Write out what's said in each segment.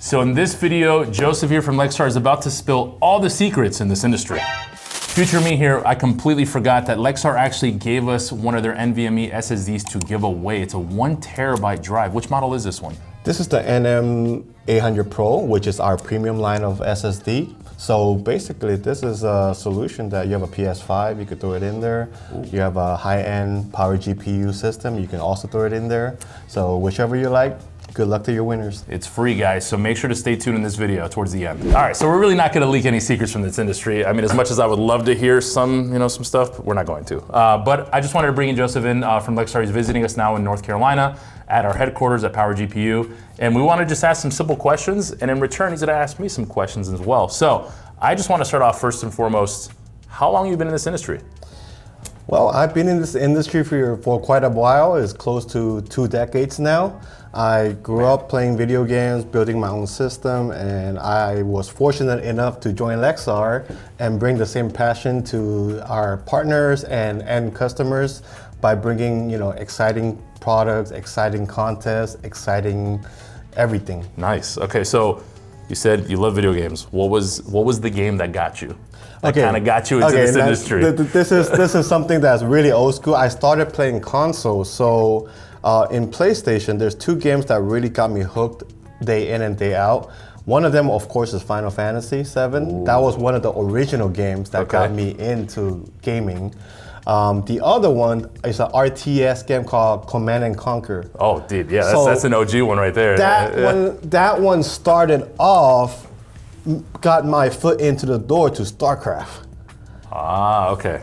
So in this video, Joseph here from Lexar is about to spill all the secrets in this industry. Future me here, I completely forgot that Lexar actually gave us one of their NVMe SSDs to give away. It's a 1 terabyte drive. Which model is this one? This is the NM800 Pro, which is our premium line of SSD. So basically, this is a solution that you have a PS5, you could throw it in there. Ooh. You have a high-end power GPU system, you can also throw it in there. So whichever you like, good luck to your winners. It's free, guys, so make sure to stay tuned in this video towards the end. All right, so we're really not gonna leak any secrets from this industry. I mean, as much as I would love to hear some stuff, we're not going to. But I just wanted to bring in Joseph in from Lexar. He's visiting us now in North Carolina at our headquarters at Power GPU. And we want to just ask some simple questions, and in return, he's gonna ask me some questions as well. So I just want to start off first and foremost, how long have you been in this industry? Well, I've been in this industry for quite a while. It's close to 2 decades now. I grew up playing video games, building my own system, and I was fortunate enough to join Lexar and bring the same passion to our partners and end customers by bringing, exciting products, exciting contests, exciting everything. Nice. Okay, so you said you love video games. What was the game that got you? That kind of got you into this industry. This is something that's really old school. I started playing consoles, so in PlayStation, there's 2 games that really got me hooked day in and day out. One of them, of course, is Final Fantasy VII. Ooh. That was one of the original games that got me into gaming. The other one is an RTS game called Command and Conquer. Oh, dude, yeah, that's an OG one right there. That one started off, got my foot into the door to StarCraft. Ah, okay.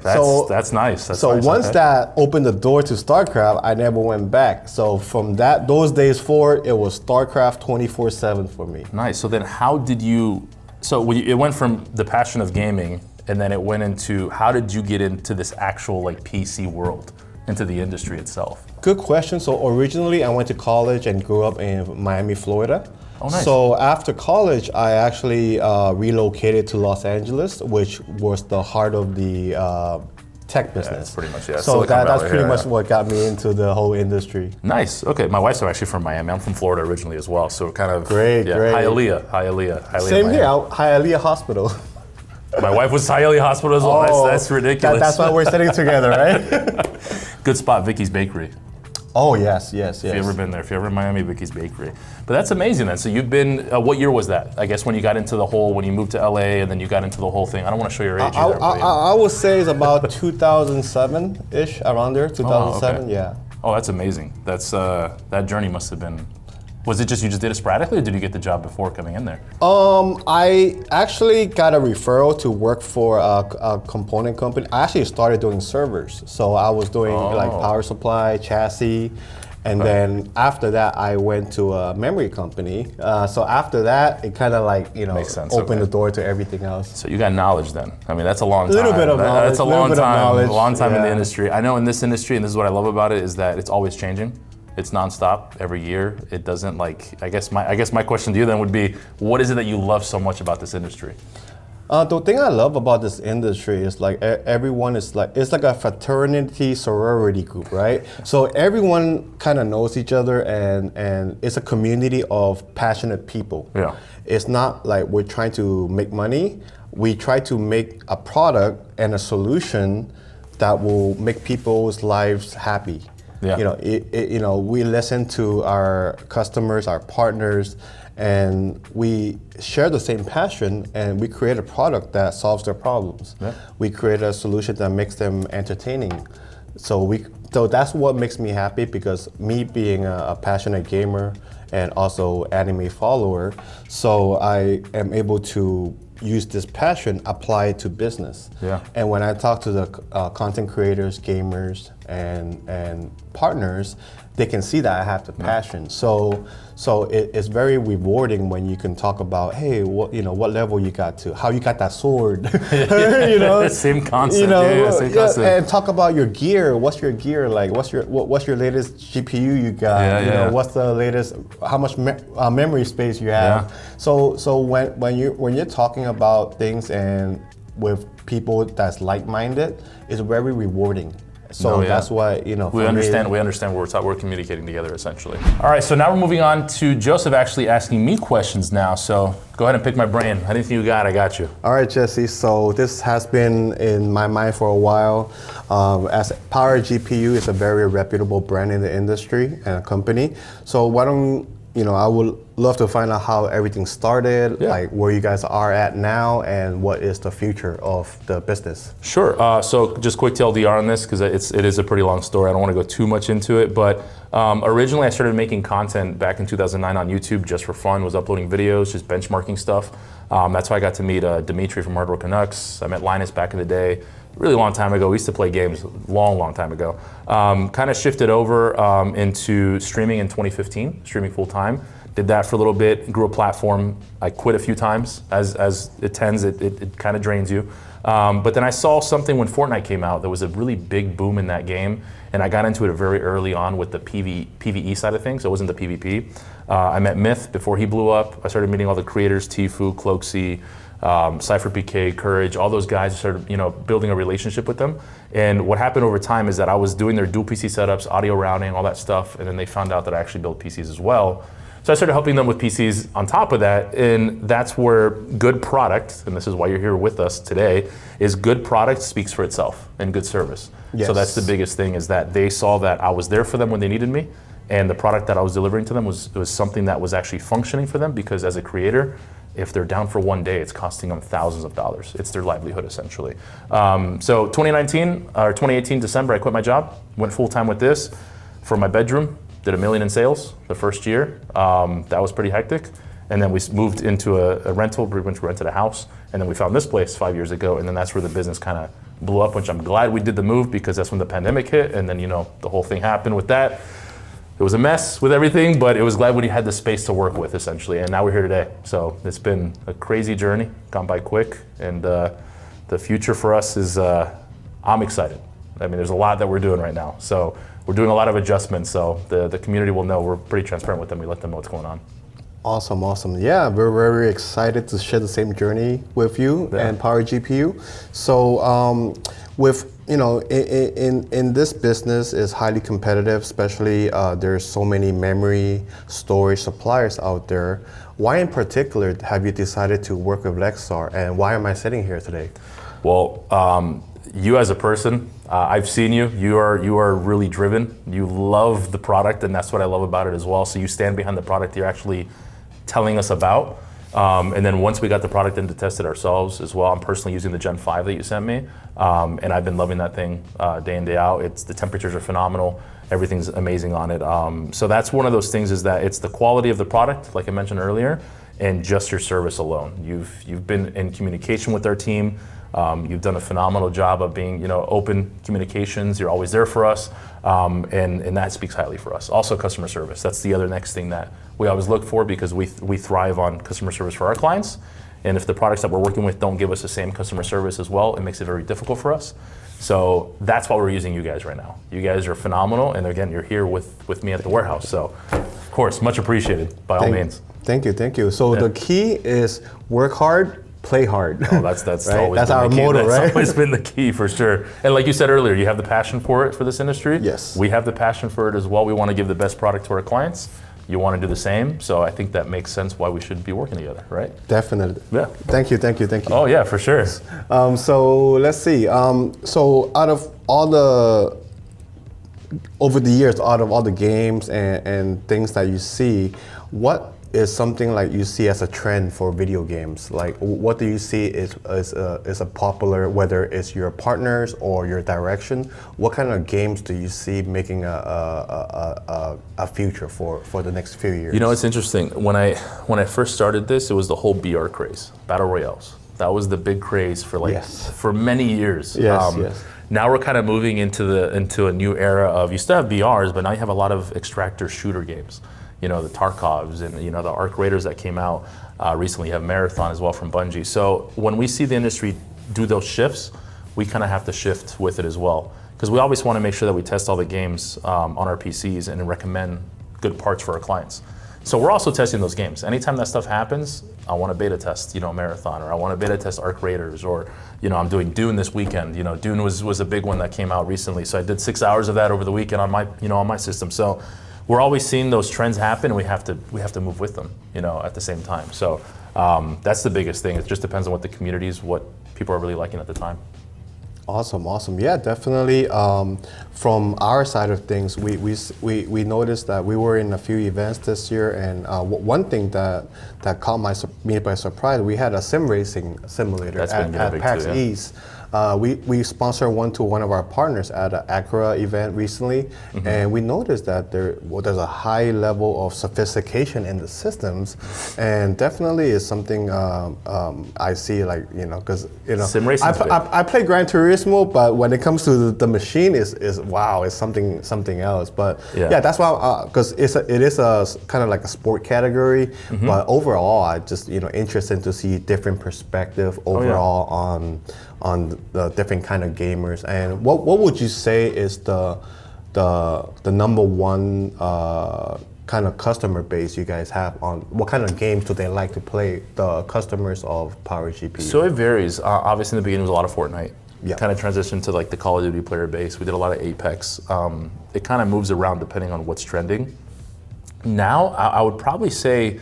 That's nice. So once that opened the door to StarCraft, I never went back. So from those days forward, it was StarCraft 24/7 for me. Nice. So then how did you, it went from the passion of gaming, and then it went into, how did you get into this actual PC world, into the industry itself? Good question. So originally I went to college and grew up in Miami, Florida. Oh, nice. So after college, I actually relocated to Los Angeles, which was the heart of the tech business. Pretty much, yeah. So that's pretty much what got me into the whole industry. Nice. Okay, my wife's actually from Miami. I'm from Florida originally as well. So kind of great. Hialeah. Same here, Hialeah Hospital. My wife was Hialeah Hospital as well. Oh, that's ridiculous. That's why we're sitting together, right? Good spot, Vicky's Bakery. Oh, yes. If you've ever been there, if you're ever in Miami, Vicky's Bakery. But that's amazing then. So you've been, what year was that? I guess when you got into the whole, when you moved to LA and then you got into the whole thing. I don't want to show your age either. I would say it's about 2007-ish, around there, 2007, okay. Yeah. Oh, that's amazing. That's that journey must have been, was it just you just did it sporadically, or did you get the job before coming in there? I actually got a referral to work for a component company. I actually started doing servers. So I was doing like power supply, chassis, and then after that I went to a memory company. So after that, it kind of makes sense. Opened the door to everything else. So you got knowledge then. I mean, that's a long time. A little bit of knowledge. That's a long time in the Yeah. industry. I know in this industry, and this is what I love about it, is that it's always changing. It's nonstop every year. It doesn't I guess my question to you then would be, what is it that you love so much about this industry? The thing I love about this industry is everyone is it's like a fraternity sorority group, right? So everyone kind of knows each other, and it's a community of passionate people. Yeah. It's not like we're trying to make money. We try to make a product and a solution that will make people's lives happy. Yeah. We listen to our customers, our partners, and we share the same passion, and we create a product that solves their problems. Yeah. We create a solution that makes them entertaining. So that's what makes me happy, because me being a passionate gamer and also anime follower, so I am able to use this passion, apply it to business. Yeah. And when I talk to the content creators, gamers, and partners, they can see that I have the passion. So it's very rewarding when you can talk about, hey, what level you got to, how you got that sword, Same concept. Same concept. And talk about your gear. What's your gear like? What's your latest GPU you got? What's the latest? How much memory space you have? Yeah. So when you're talking about things and with people that's like-minded, it's very rewarding. So that's why, we understand we're communicating together essentially. All right, so now we're moving on to Joseph actually asking me questions now. So go ahead and pick my brain. Anything you got, I got you. All right, Jesse. So this has been in my mind for a while. As Power GPU is a very reputable brand in the industry and a company. So why don't I would love to find out how everything started, like where you guys are at now, and what is the future of the business. Sure. So just quick TLDR on this, because it is a pretty long story. I don't want to go too much into it, but originally I started making content back in 2009 on YouTube just for fun, was uploading videos, just benchmarking stuff. That's how I got to meet Dimitri from Hardware Canucks. I met Linus back in the day, really long time ago. We used to play games long time ago. Kind of shifted over into streaming in 2015, streaming full time. Did that for a little bit, grew a platform. I quit a few times. As it tends, it kind of drains you. But then I saw something when Fortnite came out. There was a really big boom in that game, and I got into it very early on with the PvE side of things. So it wasn't the PvP. I met Myth before he blew up. I started meeting all the creators, Tfue, Cloaksy, Cypher PK, Courage, all those guys. I started building a relationship with them. And what happened over time is that I was doing their dual PC setups, audio routing, all that stuff, and then they found out that I actually built PCs as well. So I started helping them with PCs on top of that, and that's where good product, and this is why you're here with us today, is good product speaks for itself and good service. Yes. So that's the biggest thing, is that they saw that I was there for them when they needed me, and the product that I was delivering to them was something that was actually functioning for them, because as a creator, if they're down for one day, it's costing them thousands of dollars. It's their livelihood, essentially. So 2018 December, I quit my job, went full time with this from my bedroom. Did $1 million in sales the first year. That was pretty hectic. And then we moved into a rental. We rented a house, and then we found this place 5 years ago, and then that's where the business kind of blew up, which I'm glad we did the move, because that's when the pandemic hit, and then the whole thing happened with that. It was a mess with everything, but it was glad when you had the space to work with, essentially, and now we're here today. So it's been a crazy journey, gone by quick, and the future for us is, I'm excited. I mean, there's a lot that we're doing right now. So we're doing a lot of adjustments, so the community will know. We're pretty transparent with them. We let them know what's going on. Awesome. Yeah, we're very excited to share the same journey with you and Power GPU. So in this business is highly competitive, especially there's so many memory storage suppliers out there. Why in particular have you decided to work with Lexar, and why am I sitting here today? Well, you as a person, I've seen you. You are really driven. You love the product, and that's what I love about it as well. So you stand behind the product you're actually telling us about. And then once we got the product in to test it ourselves as well, I'm personally using the Gen 5 that you sent me, and I've been loving that thing day in, day out. The temperatures are phenomenal. Everything's amazing on it. So that's one of those things, is that it's the quality of the product, like I mentioned earlier, and just your service alone. You've been in communication with our team. You've done a phenomenal job of being, open communications. You're always there for us, and that speaks highly for us. Also, customer service. That's the other next thing that we always look for, because we thrive on customer service for our clients. And if the products that we're working with don't give us the same customer service as well, it makes it very difficult for us. So that's why we're using you guys right now. You guys are phenomenal, and again, you're here with me at the warehouse. So, of course, much appreciated by all means. Thank you. So the key is work hard, play hard. Oh, that's right? always that's been our the key. motto, right? That's always been the key, for sure. And like you said earlier, you have the passion for it, for this industry. Yes. We have the passion for it as well. We want to give the best product to our clients. You want to do the same. So I think that makes sense why we should be working together, right? Definitely. Yeah. Thank you. Oh yeah, for sure. So let's see. So out of all over the years, out of all the games and things that you see, what is something like you see as a trend for video games? Like, what do you see is a popular, whether it's your partners or your direction? What kind of games do you see making a future for the next few years? It's interesting. When I first started this, it was the whole BR craze, battle royales. That was the big craze for many years. Yes. Now we're kind of moving into a new era of, you still have BRs, but now you have a lot of extractor shooter games. The Tarkovs and the Arc Raiders that came out recently. You have Marathon as well from Bungie. So when we see the industry do those shifts, we kind of have to shift with it as well, because we always want to make sure that we test all the games on our PCs and recommend good parts for our clients. So we're also testing those games. Anytime that stuff happens, I want to beta test, Marathon, or I want to beta test Arc Raiders, or, I'm doing Dune this weekend. Dune was a big one that came out recently. So I did 6 hours of that over the weekend on my system. So we're always seeing those trends happen, and we have to move with them, at the same time. So that's the biggest thing. It just depends on what the communities, what people are really liking at the time. Awesome. Yeah, definitely. From our side of things, we noticed that we were in a few events this year, and one thing that caught me by surprise, we had a sim racing simulator at PAX East. We sponsored one of our partners at an Acura event recently, and we noticed that there's a high level of sophistication in the systems, and definitely is something I see, because sim racing. I play Gran Turismo, but when it comes to the machine, is wow, it's something else. But yeah that's why, because it is a kind of like a sport category, but overall, I just interested to see different perspective overall on the different kind of gamers. And what would you say is the number one kind of customer base you guys have? On what kind of games do they like to play, the customers of Power GP? So it varies. Obviously in the beginning it was a lot of Fortnite. Yeah. Kind of transitioned to like the Call of Duty player base. We did a lot of Apex. It kind of moves around depending on what's trending. Now I would probably say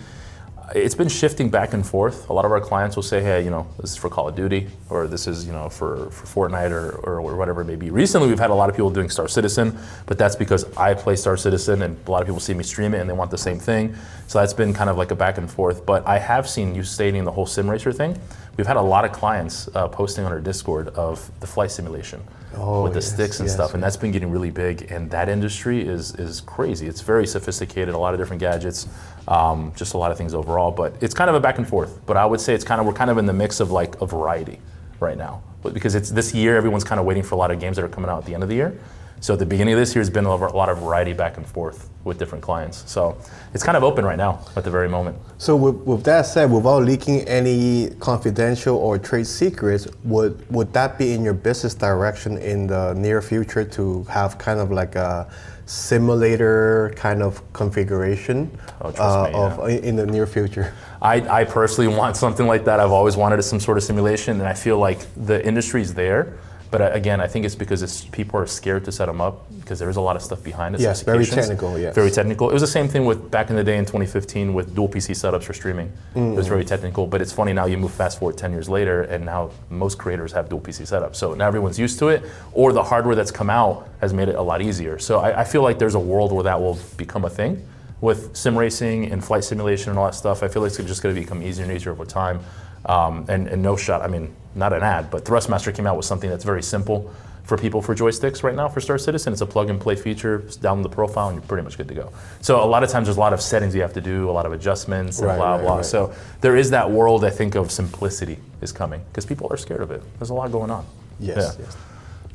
it's been shifting back and forth. A lot of our clients will say, hey, this is for Call of Duty, or this is, for Fortnite, or whatever it may be. Recently, we've had a lot of people doing Star Citizen, but that's because I play Star Citizen, and a lot of people see me stream it, and they want the same thing. So that's been kind of like a back and forth. But I have seen you stating the whole sim racer thing. We've had a lot of clients posting on our Discord of the flight simulation with the sticks and stuff, and that's been getting really big. And that industry is crazy. It's very sophisticated, a lot of different gadgets, just a lot of things overall. But it's kind of a back and forth. But I would say we're kind of in the mix of like a variety right now, because it's this year. Everyone's kind of waiting for a lot of games that are coming out at the end of the year. So at the beginning of this year, has been a lot of variety back and forth with different clients. So it's kind of open right now at the very moment. So with that said, without leaking any confidential or trade secrets, would that be in your business direction in the near future to have kind of like a simulator kind of configuration in the near future? I personally want something like that. I've always wanted some sort of simulation, and I feel like the industry's there. But again, I think it's because people are scared to set them up, because there is a lot of stuff behind it. Yes, very technical, yes. Very technical. It was the same thing with back in the day in 2015 with dual PC setups for streaming. It was very technical, but it's funny now you move fast forward 10 years later, and now most creators have dual PC setups. So now everyone's used to it, or the hardware that's come out has made it a lot easier. So I feel like there's a world where that will become a thing. With sim racing and flight simulation and all that stuff, I feel like it's just going to become easier and easier over time. And no shot, I mean, not an ad, but Thrustmaster came out with something that's very simple for people for joysticks right now for Star Citizen. It's a plug and play feature, it's down the profile, and you're pretty much good to go. So a lot of times there's a lot of settings you have to do, a lot of adjustments, and blah. So there is that world, I think, of simplicity is coming, because people are scared of it. There's a lot going on. Yes.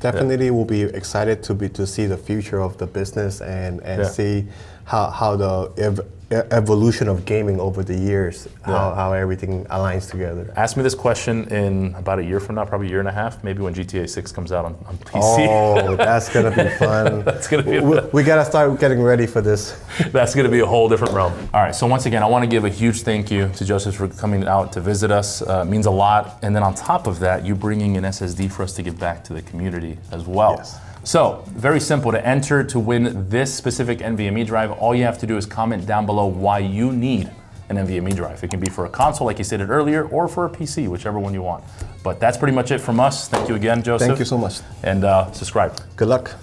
Definitely will be excited to see the future of the business and see how the evolution of gaming over the years, how everything aligns together. Ask me this question in about a year from now, probably a year and a half, maybe when GTA 6 comes out on PC. Oh, that's gonna be fun. That's gonna be we gotta start getting ready for this. That's gonna be a whole different realm. All right, so once again, I wanna give a huge thank you to Joseph for coming out to visit us. It means a lot. And then on top of that, you bringing an SSD for us to give back to the community as well. Yes. So, very simple. To enter to win this specific NVMe drive, all you have to do is comment down below why you need an NVMe drive. It can be for a console, like you stated earlier, or for a PC, whichever one you want. But that's pretty much it from us. Thank you again, Joseph. Thank you so much. And subscribe. Good luck.